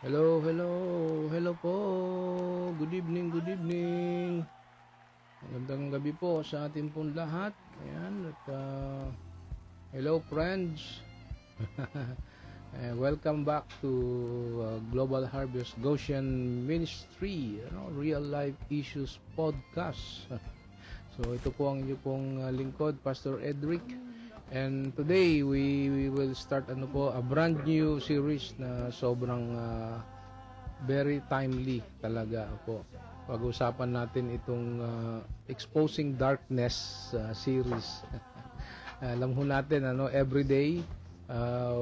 Hello, hello, hello po. Good evening, good evening. Magandang gabi po sa ating pong lahat. Ayan, at hello friends. Welcome back to Global Harvest Goshen Ministry, Real Life Issues Podcast. So ito po ang inyo pong lingkod, Pastor Edric. And today we will start a brand new series na sobrang very timely talaga po. Pag-usapan natin itong Exposing Darkness series. Alam ho natin every day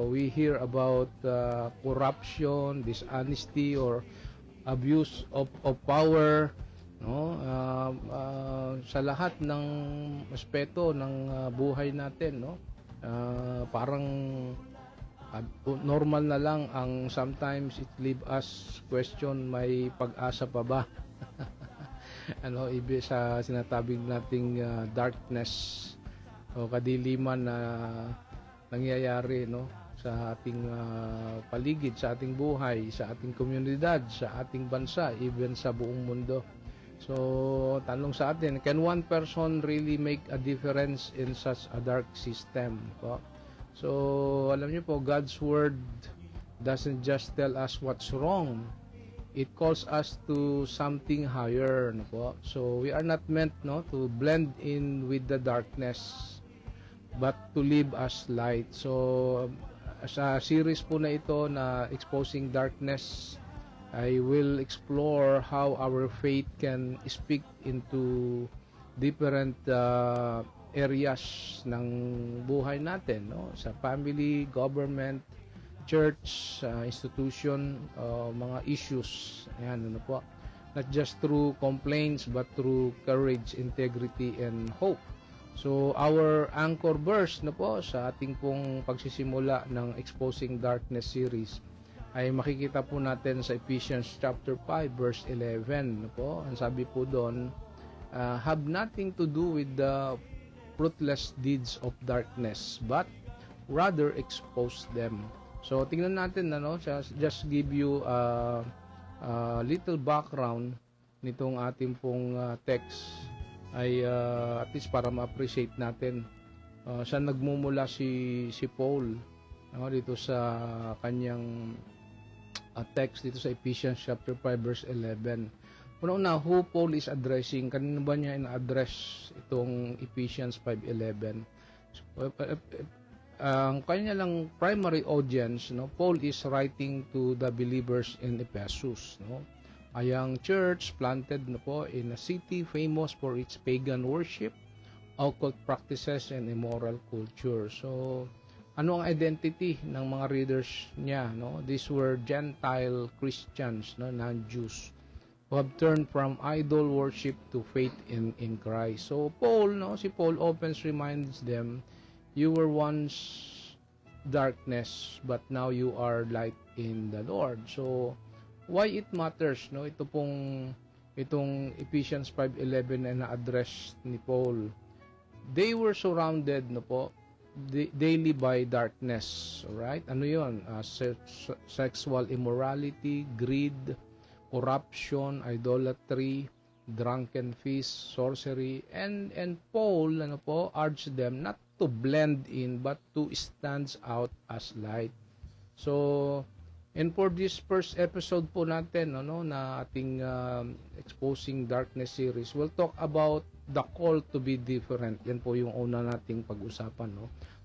we hear about corruption, dishonesty or abuse of power, sa lahat ng aspeto ng buhay natin, parang normal na lang ang sometimes it leave us question, may pag-asa pa ba? Ibig sa sinatabing nating darkness o kadiliman na nangyayari sa ating paligid, sa ating buhay, sa ating komunidad, sa ating bansa, even sa buong mundo. So, tanong sa atin, can one person really make a difference in such a dark system? So, alam niyo po, God's Word doesn't just tell us what's wrong. It calls us to something higher. So, we are not meant to blend in with the darkness, but to live as light. So, sa series po na ito na Exposing Darkness, I will explore how our faith can speak into different areas ng buhay natin, sa family, government, church, institution, mga issues. Ayan, po. Not just through complaints but through courage, integrity, and hope. So, our anchor verse po sa ating pong pagsisimula ng Exposing Darkness series ay makikita po natin sa Ephesians chapter 5 verse 11 po. Ang sabi po doon, have nothing to do with the fruitless deeds of darkness, but rather expose them. So tingnan natin just give you a little background nitong ating pong text ay at least para ma-appreciate natin saan nagmumula si Paul dito sa kanyang text dito sa Ephesians chapter 5 verse 11. Una, who Paul is addressing? Kanino ba niya in-address itong Ephesians 5:11? Ang kanya lang primary audience, Paul is writing to the believers in Ephesus, a young church planted in a city famous for its pagan worship, occult practices, and immoral culture. So, ano ang identity ng mga readers niya? These were Gentile Christians, non-Jews, who have turned from idol worship to faith in Christ. So Paul, si Paul often reminds them, you were once darkness, but now you are light in the Lord. So why it matters? Itong Ephesians 5:11 na na-address ni Paul. They were surrounded daily by darkness, alright? Ano yun? Sexual immorality, greed, corruption, idolatry, drunken feast, sorcery, and Paul urged them not to blend in but to stand out as light. So, and for this first episode po natin na ating Exposing Darkness series, we'll talk about the call to be different. Yan po yung una nating pag-usapan,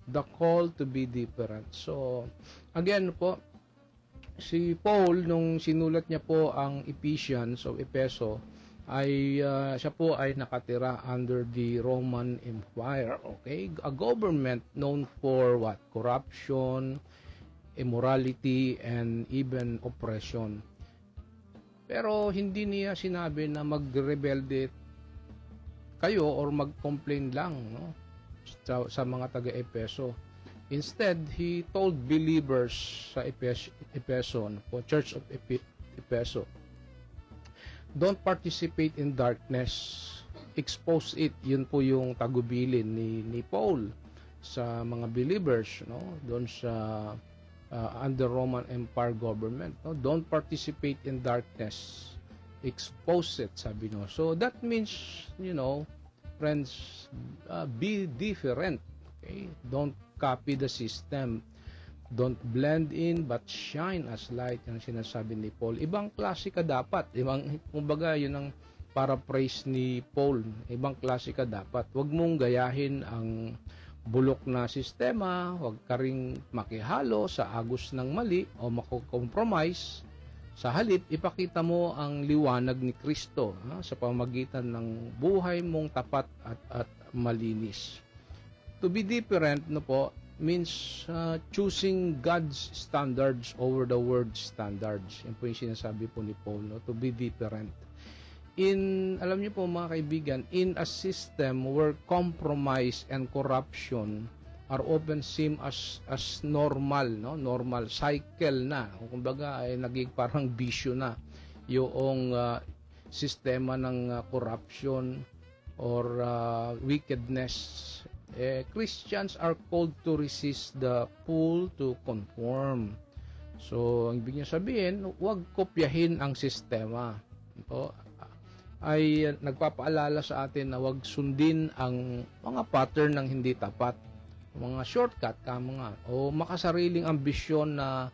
the call to be different. So, again po, si Paul, nung sinulat niya po ang Ephesians o Efeso, ay siya po ay nakatira under the Roman Empire, okay? A government known for what? Corruption, immorality, and even oppression. Pero hindi niya sinabi na magrebelde kayo or mag-complain lang sa mga taga-Epeso. Instead, he told believers sa Epeso, Church of Epeso, don't participate in darkness, expose it. Yun po yung tagubilin ni Paul sa mga believers, doon sa under Roman Empire government. No? Don't participate in darkness. Expose it, sabi no. So that means, friends, be different. Okay? Don't copy the system. Don't blend in but shine as light, yung sinasabi ni Paul. Ibang klase ka dapat. Kumbaga, yun ang paraphrase ni Paul. Ibang klase ka dapat. Huwag mong gayahin ang bulok na sistema, huwag ka ring makihalo sa agos ng mali o makukompromise. Sa halip, ipakita mo ang liwanag ni Kristo sa pamamagitan ng buhay mong tapat at malinis. To be different, means choosing God's standards over the world's standards. Yan po yung sinasabi po ni Paul, to be different. Alam niyo po mga kaibigan, in a system where compromise and corruption are often seen as normal, normal cycle na. Kumbaga ay naging parang bisyo na yung sistema ng corruption or wickedness. Christians are called to resist the pull to conform. So, ang ibig niya sabihin, huwag kopyahin ang sistema. Ito ay nagpapaalala sa atin na huwag sundin ang mga pattern ng hindi tapat, mga shortcut o makasariling ambisyon na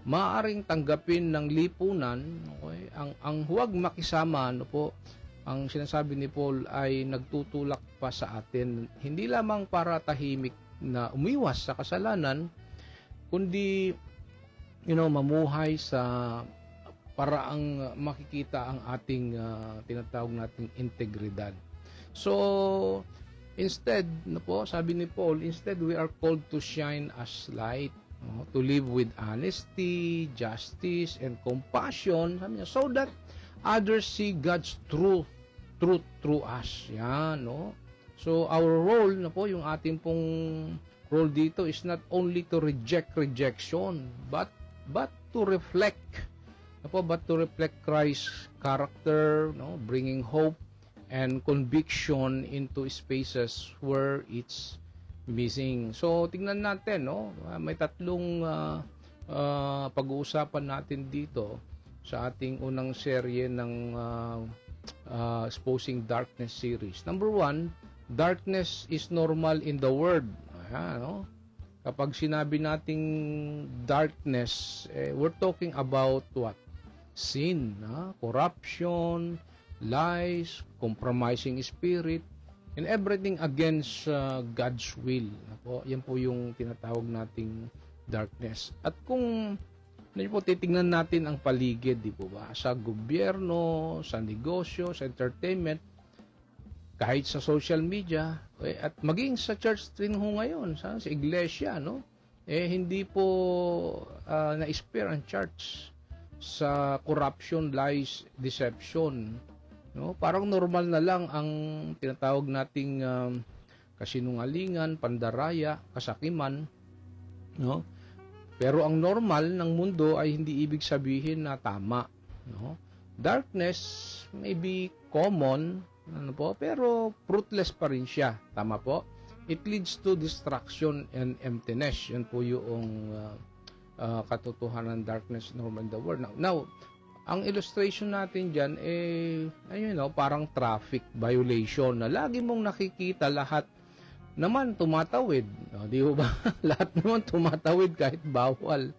maaaring tanggapin ng lipunan. Okay? Ang huwag makisama, ang sinasabi ni Paul ay nagtutulak pa sa atin, hindi lamang para tahimik na umiwas sa kasalanan, kundi mamuhay sa paraang makikita ang ating tinatawag nating integridad. So, instead, sabi ni Paul, instead we are called to shine as light, to live with honesty, justice, and compassion, so that others see God's truth through us. Yan, So, our role, yung ating pong role dito is not only to reject rejection, but to reflect, Christ's character, bringing hope and conviction into spaces where it's missing. So, tingnan natin, may tatlong pag-uusapan natin dito sa ating unang serye ng Exposing Darkness series. Number 1, darkness is normal in the world. Ayan, Kapag sinabi nating darkness, we're talking about what? Sin, corruption, lies, compromising spirit, and everything against God's will. Yan po yung tinatawag nating darkness. At kung titingnan natin ang paligid, di po ba? Sa gobyerno, sa negosyo, sa entertainment, kahit sa social media, at maging sa church din ho ngayon, sa iglesia, hindi po na-spare ang church sa corruption, lies, deception. Parang normal na lang ang tinatawag nating kasinungalingan, pandaraya, kasakiman, Pero ang normal ng mundo ay hindi ibig sabihin na tama. Darkness may be common, pero fruitless pa rin siya. Tama po? It leads to destruction and emptiness. Yan po yung katotohanan ng darkness normal in the world. Now, ang illustration natin dyan, parang traffic violation na lagi mong nakikita lahat naman tumatawid, di ba? Lahat naman tumatawid kahit bawal,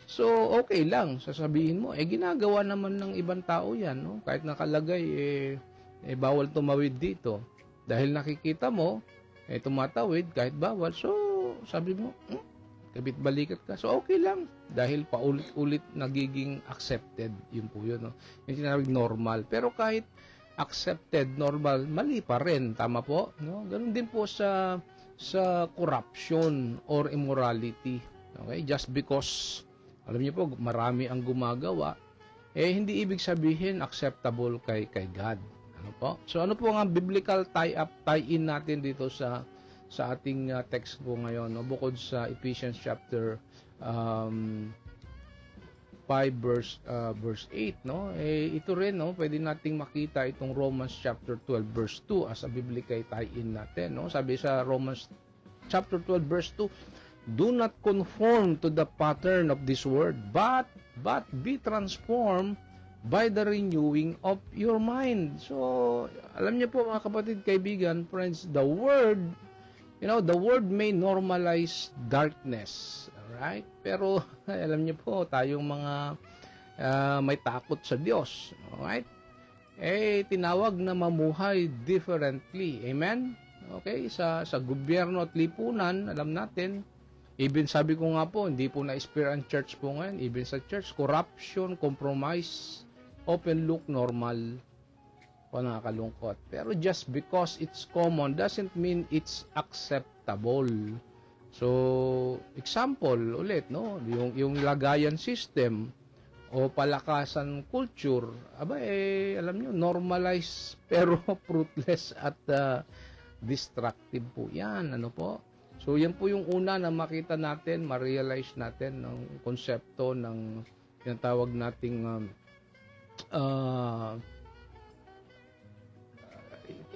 So, okay lang, sasabihin mo, ginagawa naman ng ibang tao yan, Kahit nakalagay, bawal tumawid dito. Dahil nakikita mo, tumatawid kahit bawal, so, sabi mo, kabit balikat ka, so okay lang. Dahil paulit-ulit nagiging accepted, yun po yun, Yung tinawag normal. Pero kahit accepted, normal, mali pa rin. Tama po? Ganun din po sa corruption or immorality. Okay? Just because, alam niyo po, marami ang gumagawa, hindi ibig sabihin acceptable kay God. Ano po? So, ano po ang biblical tie-in natin dito sa ating text po ngayon, bukod sa Ephesians chapter 5 verse 8, ito rin, pwede nating makita itong Romans chapter 12 verse 2 as a biblical tie-in natin, Sabi sa Romans chapter 12 verse 2, Do not conform to the pattern of this world, but be transformed by the renewing of your mind. So, alam niyo po mga kapatid, kaibigan, friends, the word may normalize darkness, right? Pero alam niyo po, tayong mga may takot sa Diyos, right? Tinawag na mamuhay differently. Amen? Okay, sa gobyerno at lipunan, alam natin, even sabi ko nga po, hindi po na-experience ang church po ngayon, even sa church, corruption, compromise, open look normal. O nakakalungkot. Pero just because it's common doesn't mean it's acceptable. So, example ulit, no? Yung lagayan system o palakasan culture, alam nyo, normalized pero fruitless at destructive po yan. Ano po? So, yan po yung una na makita natin, ma-realize natin ng konsepto ng tinatawag nating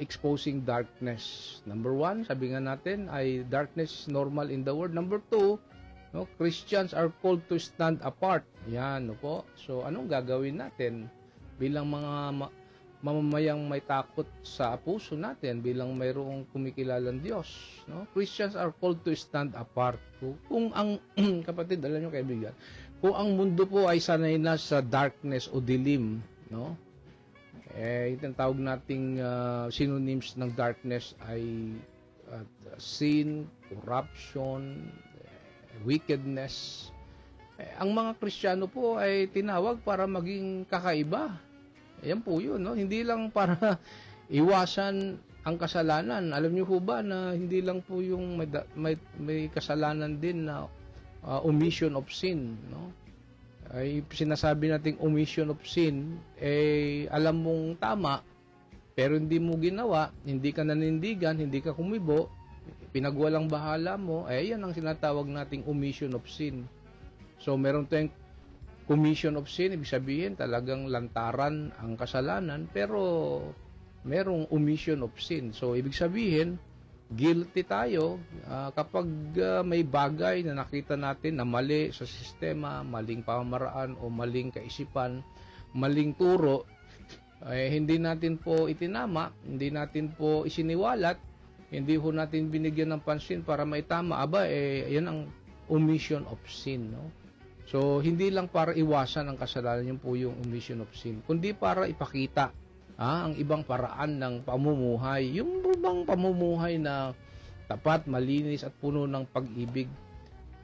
exposing darkness. Number 1, sabi nga natin, ay darkness is normal in the world. Number 2, no, Christians are called to stand apart. Yan, no po. So, anong gagawin natin bilang mga mamamayang may takot sa puso natin, bilang mayroong kumikilalang Diyos, no? Christians are called to stand apart. Kung ang kapatid, alam nyo kaibigan, kung ang mundo po ay sanay na sa darkness o dilim, no? Yung tawag nating synonyms ng darkness ay sin, corruption, wickedness. Ang mga Kristiyano po ay tinawag para maging kakaiba. Ayan po yun, no? Hindi lang para iwasan ang kasalanan. Alam niyo po ba na hindi lang po yung may kasalanan din na omission of sin, no? Ay sinasabi nating omission of sin, alam mong tama, pero hindi mo ginawa, hindi ka nanindigan, hindi ka kumibo, pinagwalang bahala mo, yan ang sinatawag nating omission of sin. So, meron tayong commission of sin, ibig sabihin talagang lantaran ang kasalanan, pero merong omission of sin. So, ibig sabihin, guilty tayo kapag may bagay na nakita natin na mali sa sistema, maling pamamaraan o maling kaisipan, maling turo, hindi natin po itinama, hindi natin po isiniwalat, hindi po natin binigyan ng pansin para maitama, yan ang omission of sin, no? So, hindi lang para iwasan ang kasalanan, yun po yung omission of sin, kundi para ipakita ang ibang paraan ng pamumuhay. Yung bang pamumuhay na tapat, malinis at puno ng pag-ibig.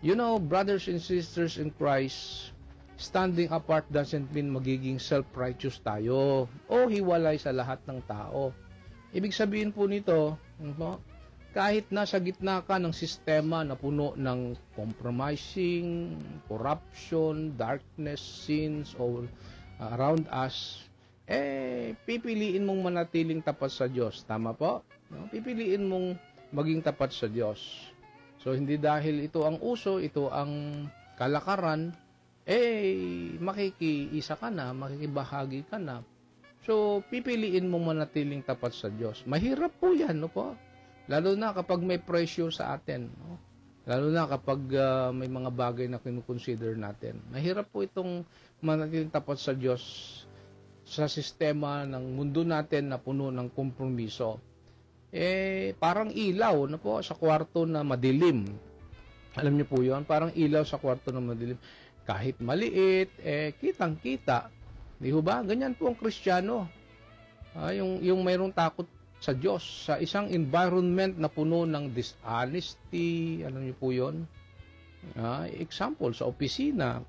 You know, brothers and sisters in Christ, standing apart doesn't mean magiging self-righteous tayo o hiwalay sa lahat ng tao. Ibig sabihin po nito, kahit nasa gitna ka ng sistema na puno ng compromising, corruption, darkness, sins all around us, pipiliin mong manatiling tapat sa Diyos. Tama po? No? Pipiliin mong maging tapat sa Diyos. So, hindi dahil ito ang uso, ito ang kalakaran, makikiisa ka na, makikibahagi ka na. So, pipiliin mong manatiling tapat sa Diyos. Mahirap po yan, no po? Lalo na kapag may pressure sa atin, no? Lalo na kapag may mga bagay na kinukonsider natin. Mahirap po itong manatiling tapat sa Diyos sa sistema ng mundo natin na puno ng kompromiso. Parang ilaw na po sa kwarto na madilim. Alam niyo po yun? Parang ilaw sa kwarto na madilim. Kahit maliit, kitang-kita. Di ba? Ganyan po ang Kristiyano. Yung mayroong takot sa Diyos, sa isang environment na puno ng dishonesty, alam niyo po yun? Example, sa opisina,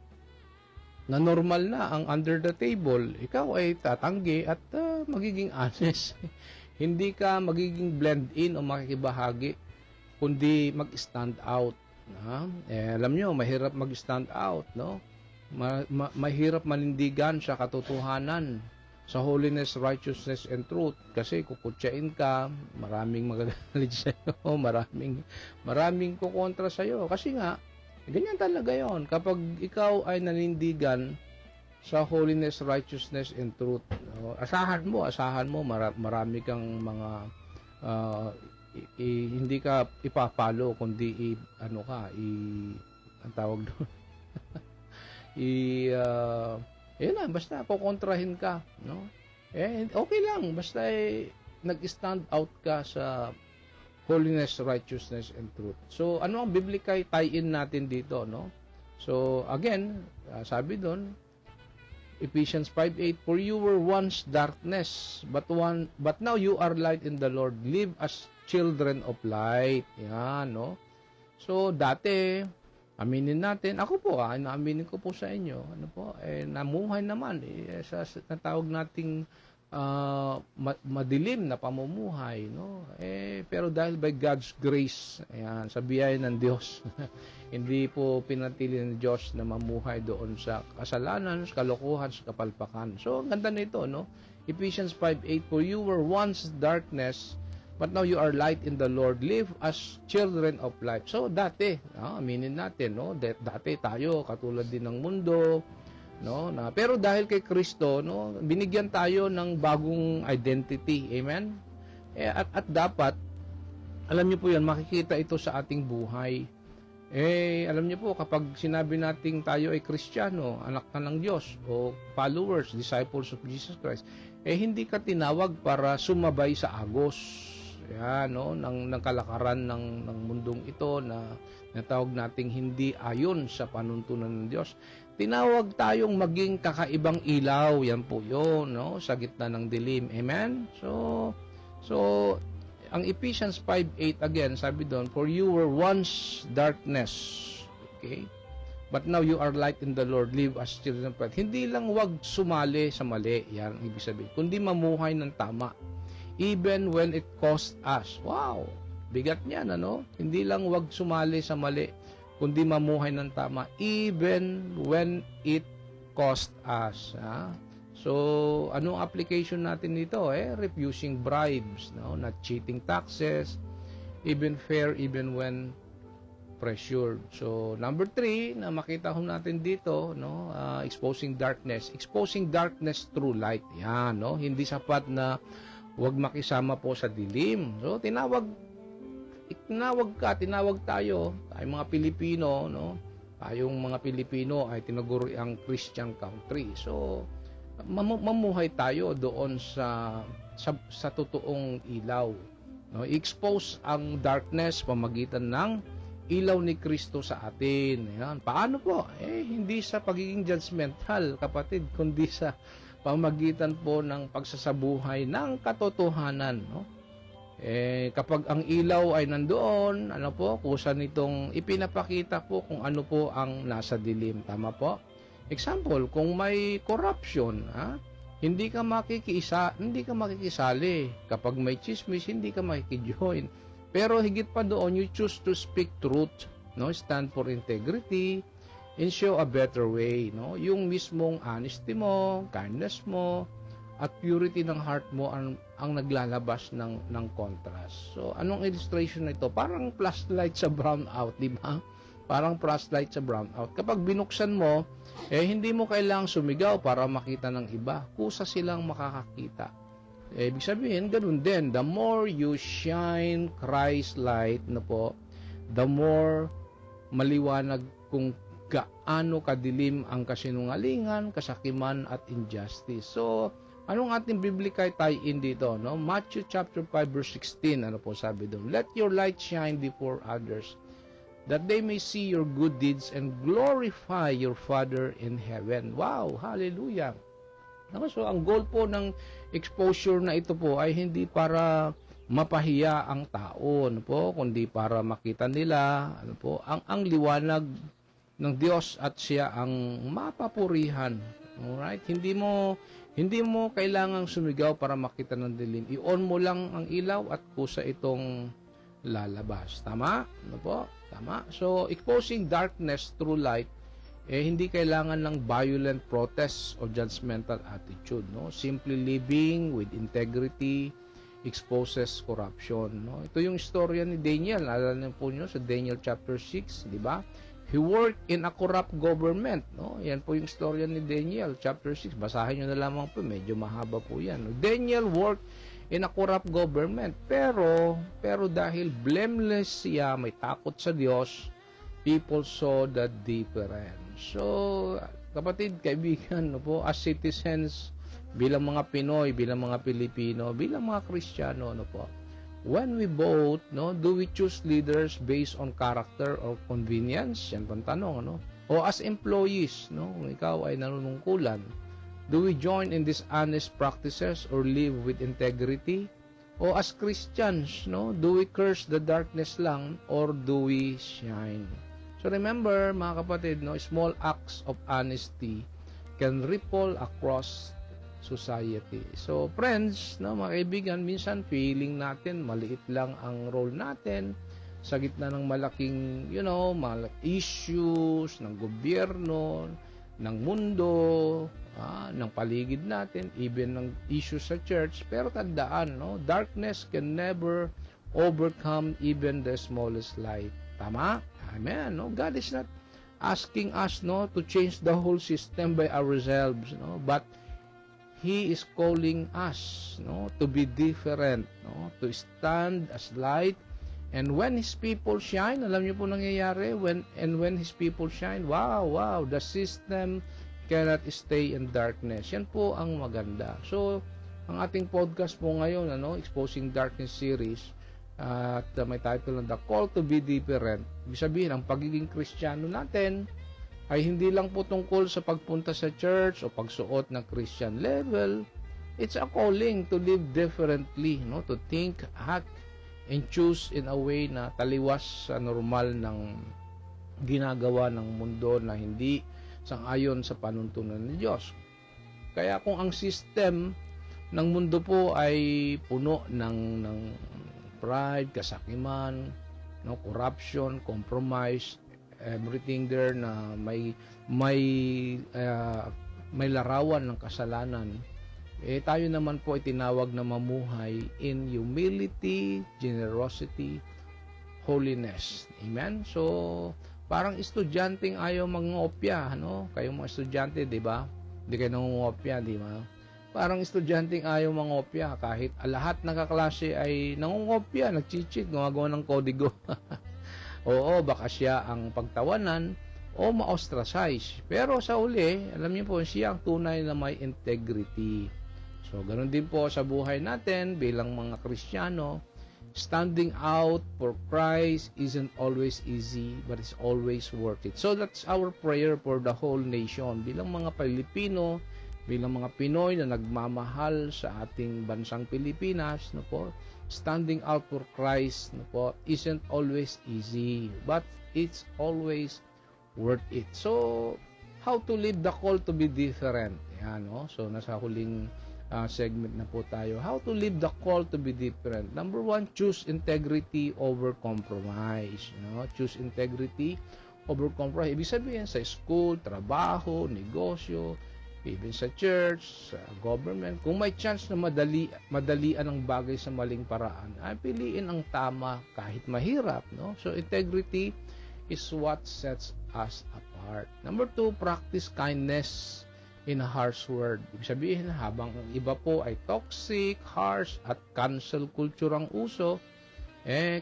na normal na ang under the table, ikaw ay tatanggi at magiging honest. Hindi ka magiging blend in o makikibahagi, kundi mag-stand out. Alam nyo, mahirap mag-stand out, no? Mahirap manindigan sa katotohanan, sa holiness, righteousness, and truth. Kasi kukutsain ka, maraming magagalit sa'yo, maraming kukontra sa'yo. Kasi nga, ganyan talaga yon. Kapag ikaw ay nanindigan sa holiness, righteousness, and truth, asahan mo, marami kang mga hindi ka ipapalo kundi ano ka, ang tawag doon. Yun na, basta kukontrahin ka, no? Okay lang, basta nag-stand out ka sa holiness, righteousness, and truth. So, ano ang biblical tie-in natin dito, no? So, again, sabi doon, Ephesians 5:8, for you were once darkness, but now you are light in the Lord. Live as children of light. Yan, no? So, dati, aminin natin, ako po, naaminin ko po sa inyo, ano po, namuhay naman, sa natawag nating madilim na pamumuhay, no? Pero dahil by God's grace, ayan, sa biyaya ng Diyos, hindi po pinatili ng Diyos na mamuhay doon sa kasalanan, sa kalokohan, sa kapalpakan. So, ang ganda nito, no? Ephesians 5:8, for you were once darkness, but now you are light in the Lord. Live as children of light. So, dati, aminin natin, no? Dati tayo, katulad din ng mundo, no? Pero dahil kay Kristo, no? Binigyan tayo ng bagong identity. Amen? At dapat, alam niyo po yan, makikita ito sa ating buhay. Alam niyo po, kapag sinabi nating tayo ay Kristiyano, anak na ng Diyos, o followers, disciples of Jesus Christ, hindi ka tinawag para sumabay sa agos. Yan, no, ng kalakaran ng mundong ito na natawag nating hindi ayon sa panuntunan ng Diyos. Tinawag tayong maging kakaibang ilaw, yan po yun, no, sa gitna ng dilim. Amen? So ang Ephesians 5:8 again, sabi doon, for you were once darkness, okay? But now you are light in the Lord, live as children of light. Hindi lang wag sumali sa mali, yan ang ibig sabihin, kundi mamuhay ng tama. Even when it cost us. Wow! Bigat niyan, ano? Hindi lang wag sumali sa mali, kundi mamuhay ng tama. Even when it cost us. Ha? So, anong application natin nito? Refusing bribes, no? Not cheating taxes, even fair, even when pressured. So, number 3, na makita ho natin dito, no? Exposing darkness. Exposing darkness through light. Yan, no? Hindi sapat na huwag makisama po sa dilim. So, tinawag tayo, tayong mga Pilipino, no? Tayong mga Pilipino ay tinaguri ang Christian country. So, mamuhay tayo doon sa totoong ilaw. No? I-expose ang darkness pamagitan ng ilaw ni Kristo sa atin. Yan. Paano po? Hindi sa pagiging judgmental, kapatid, kundi sa pamagitan po ng pagsasabuhay ng katotohanan, no? Kapag ang ilaw ay nandoon, ano po, kusa nitong ipinapakita po kung ano po ang nasa dilim. Tama po? Example, kung may corruption, hindi ka makikisali. Kapag may chismis, hindi ka makikijoin. Pero higit pa doon, you choose to speak truth, no? Stand for integrity, and show a better way, no? Yung mismong honesty mo, kindness mo, at purity ng heart mo ang naglalabas ng contrast. So, anong illustration na ito? Parang flashlight sa brownout, di ba? Parang flashlight sa brownout. Kapag binuksan mo, hindi mo kailangang sumigaw para makita ng iba. Kusa silang makakakita. Ibig sabihin, ganun din. The more you shine Christ light, na po, the more maliwanag kung gaano kadilim ang kasinungalingan, kasakiman, at injustice. So, anong ating biblical tie-in dito? No? Matthew chapter 5 verse 16, ano po sabi doon? Let your light shine before others, that they may see your good deeds and glorify your Father in heaven. Wow! Hallelujah! So, ang goal po ng exposure na ito po ay hindi para mapahiya ang tao, ano po, kundi para makita nila, ano po, ang liwanag ng Diyos at siya ang mapapurihan. Alright? Hindi mo kailangang sumigaw para makita ng dilim. I-on mo lang ang ilaw at kusa itong lalabas. Tama? Ano po? Tama? So, exposing darkness through light, hindi kailangan ng violent protest o judgmental attitude, no? Simply living with integrity exposes corruption, no? Ito yung istorya ni Daniel. Alam niyo po niyo sa Daniel chapter 6, di ba? He worked in a corrupt government, no? Yan po yung istorya ni Daniel chapter 6. Basahin niyo na lamang po, medyo mahaba po yan. No? Daniel worked in a corrupt government. Pero dahil blameless siya, may takot sa Diyos, people saw the difference. So, kapatid, kaibigan, no po, as citizens, bilang mga Pinoy, bilang mga Pilipino, bilang mga Kristiyano, no po, when we vote, no, do we choose leaders based on character or convenience? Yan pang tanong, no? O as employees, no, kung ikaw ay nanunungkulan, do we join in these honest practices or live with integrity? O as Christians, no, do we curse the darkness lang or do we shine? So remember, mga kapatid, no, small acts of honesty can ripple across society. So friends, no, mga kaibigan, minsan feeling natin maliit lang ang role natin sa gitna ng malaking, issues ng gobyerno, ng mundo, ng paligid natin, even ng issues sa church. Pero tandaan, no, darkness can never overcome even the smallest light. Tama? Amen. No, God is not asking us, no, to change the whole system by ourselves, no, but He is calling us, no, to be different, no, to stand as light. And when His people shine, alam niyo po nangyayari, when His people shine, wow, the system cannot stay in darkness. Yan po ang maganda. So, ang ating podcast po ngayon, Exposing Darkness series, at may title na The Call to be Different. Ibig sabihin, ang pagiging Kristiyano natin ay hindi lang po tungkol sa pagpunta sa church o pagsuot ng Christian level. It's a calling to live differently, no? To think, act, and choose in a way na taliwas sa normal ng ginagawa ng mundo na hindi sang-ayon sa panuntunan ni Diyos. Kaya kung ang system ng mundo po ay puno ng pride, kasakiman, no, corruption, compromise, everything there na may larawan ng kasalanan, tayo naman po ay tinawag na mamuhay in humility, generosity, holiness. Amen? So, parang estudyanteng ayaw mangopya, no? Kayong mga estudyante, di ba? Hindi kayo nangungopya, di ba? Parang estudyanteng ayaw mangopya kahit lahat ng kaklase ay nangungopya, nag-cheat, gumagawa ng kodigo. Oo, baka siya ang pagtawanan o ma-ostracize. Pero sa uli, alam niyo po, siya ang tunay na may integrity. So, ganun din po sa buhay natin bilang mga Kristiyano. Standing out for Christ isn't always easy, but it's always worth it. So, that's our prayer for the whole nation. Bilang mga Pilipino, bilang mga Pinoy na nagmamahal sa ating bansang Pilipinas, no po, standing out for Christ, no po, isn't always easy, but it's always worth it. So, how to live the call to be different? Yan, no? So, nasa huling segment na po tayo. How to live the call to be different. Number 1, choose integrity over compromise. Choose integrity over compromise. Ibig sabihin sa school, trabaho, negosyo, even sa church, sa government, kung may chance na madalian ang bagay sa maling paraan, ay piliin ang tama kahit mahirap, no? So integrity is what sets us apart. Number 2, practice kindness in a harsh world. Ibig sabihin, habang ang iba po ay toxic, harsh, at cancel culture ang uso,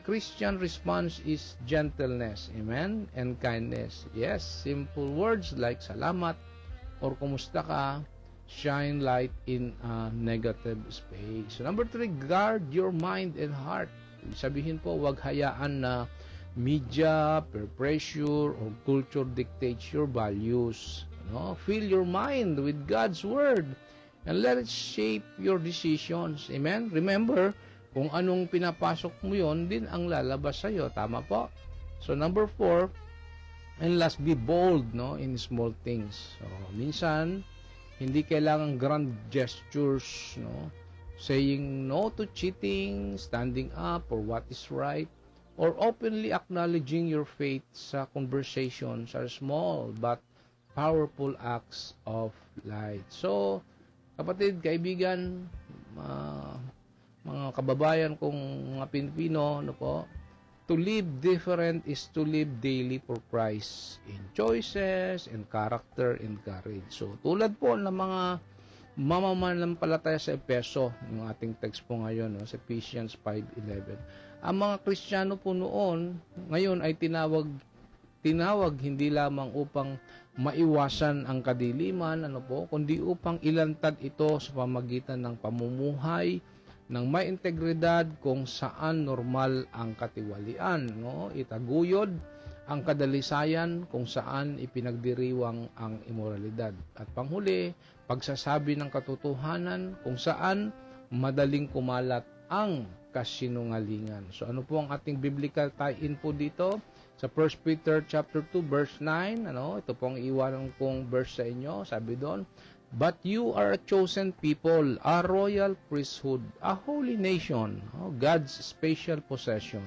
Christian response is gentleness, amen, and kindness. Yes, simple words like salamat or kumusta ka, shine light in a negative space. So, number 3, guard your mind and heart. Ibig sabihin po, huwag hayaan na media, peer pressure, or culture dictates your values. Fill your mind with God's Word and let it shape your decisions. Amen? Remember, kung anong pinapasok mo yon, din ang lalabas sa'yo. Tama po? So, number 4, and last, be bold, no, in small things. So, minsan, hindi kailangan grand gestures, no, saying no to cheating, standing up for what is right, or openly acknowledging your faith sa conversations are small but powerful acts of light. So, kapatid, kaibigan, mga kababayan kong mga Pilipino, no po, to live different is to live daily for Christ in choices, in character, in courage. So, tulad po ng mga mamamanampalataya sa Epeso, yung ating text po ngayon, no, sa Ephesians 5:11. Ang mga Kristiyano po noon, ngayon ay tinawag hindi lamang upang maiwasan ang kadiliman, kundi upang ilantad ito sa pamagitan ng pamumuhay ng may integridad kung saan normal ang katiwalian, no? Itaguyod ang kadalisayan kung saan ipinagdiriwang ang imoralidad. At panghuli, pagsasabi ng katotohanan kung saan madaling kumalat ang kasinungalingan. So ano po ang ating biblical tie-in po dito? Sa 1 Peter chapter 2 verse 9, ito pong iwanan kong verse sa inyo. Sabi doon, "But you are a chosen people, a royal priesthood, a holy nation, God's special possession,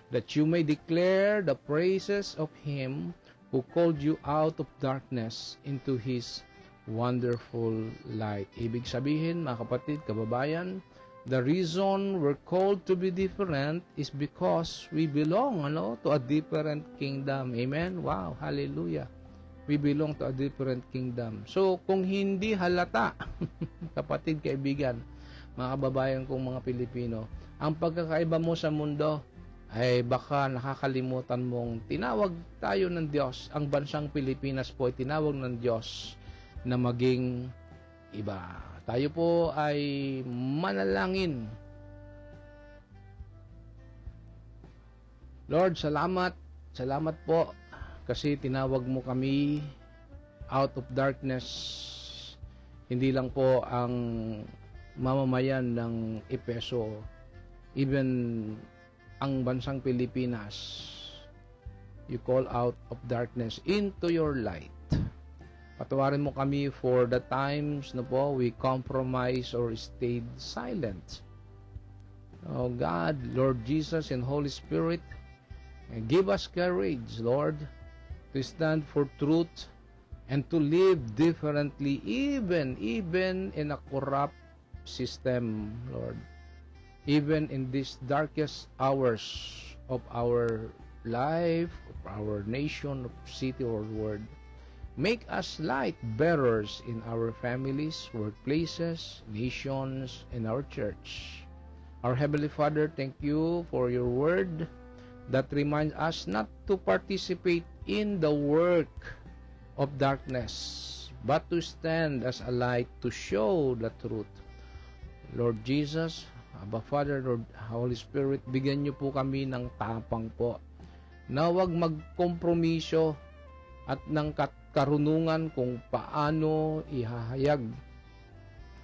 that you may declare the praises of Him who called you out of darkness into His wonderful light." Ibig sabihin, mga kapatid, kababayan, the reason we're called to be different is because we belong to a different kingdom. Amen? Wow, hallelujah. We belong to a different kingdom. So, kung hindi halata, kapatid, kaibigan, mga kababayan kong mga Pilipino, ang pagkakaiba mo sa mundo ay baka nakakalimutan mong tinawag tayo ng Diyos. Ang bansang Pilipinas po ay tinawag ng Diyos na maging iba. Tayo po ay manalangin. Lord, salamat. Salamat po kasi tinawag mo kami out of darkness. Hindi lang po ang mamamayan ng Epeso, even ang bansang Pilipinas, you call out of darkness into your light. Patawarin mo kami for the times na po we compromise or stayed silent. Oh God, Lord Jesus and Holy Spirit, give us courage, Lord, to stand for truth and to live differently even in a corrupt system, Lord. Even in these darkest hours of our life, of our nation, of city or world. Make us light bearers in our families, workplaces, nations, and our church. Our Heavenly Father, thank you for your word that reminds us not to participate in the work of darkness, but to stand as a light to show the truth. Lord Jesus, Abba Father, Lord Holy Spirit, bigyan niyo po kami ng tapang po na huwag magkompromiso at ng karunungan kung paano ihahayag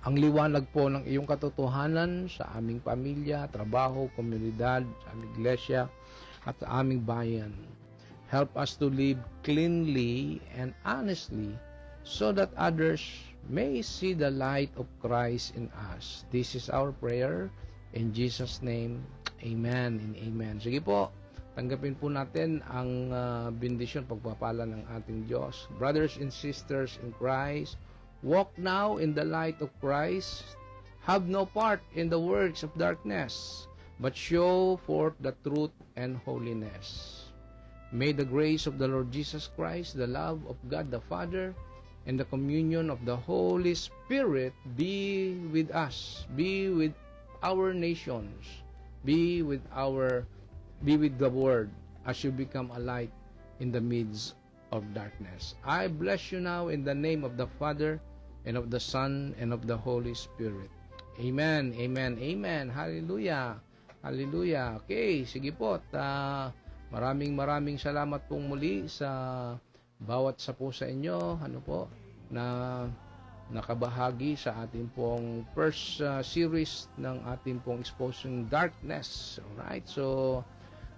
ang liwanag po ng iyong katotohanan sa aming pamilya, trabaho, komunidad, sa aming iglesia, at sa aming bayan. Help us to live cleanly and honestly so that others may see the light of Christ in us. This is our prayer. In Jesus' name, amen and amen. Sige po, tanggapin po natin ang bendisyon, pagpapala ng ating Diyos. Brothers and sisters in Christ, walk now in the light of Christ. Have no part in the works of darkness, but show forth the truth and holiness. May the grace of the Lord Jesus Christ, the love of God the Father, and the communion of the Holy Spirit be with us, be with our nations, be with the world as you become a light in the midst of darkness. I bless you now in the name of the Father and of the Son and of the Holy Spirit. Amen, amen, amen. Hallelujah, hallelujah. Okay, sige po. Maraming salamat pong muli sa bawat sa po sa inyo, na nakabahagi sa ating pong first series ng ating pong Exposing Darkness. Alright, so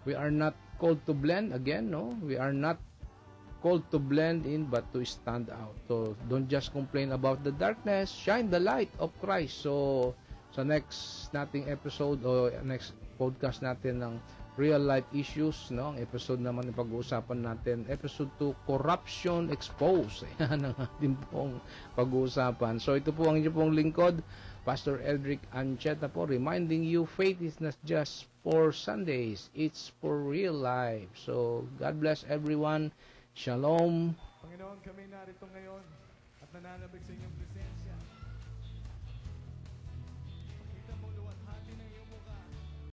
we are not called to blend again, no? We are not called to blend in but to stand out. So don't just complain about the darkness, shine the light of Christ. So sa next nating episode o next podcast natin ng real life issues, no? Ang episode naman ng pag-uusapan natin, episode 2, corruption exposed. Yan ang ating pong pag-uusapan. So ito po ang inyong pong lingkod, Pastor Eldrick Ancheta po, reminding you faith is not just for Sundays, it's for real life. So God bless everyone. Shalom. Panginoon, kami narito ngayon at nananabig sa inyong presensya.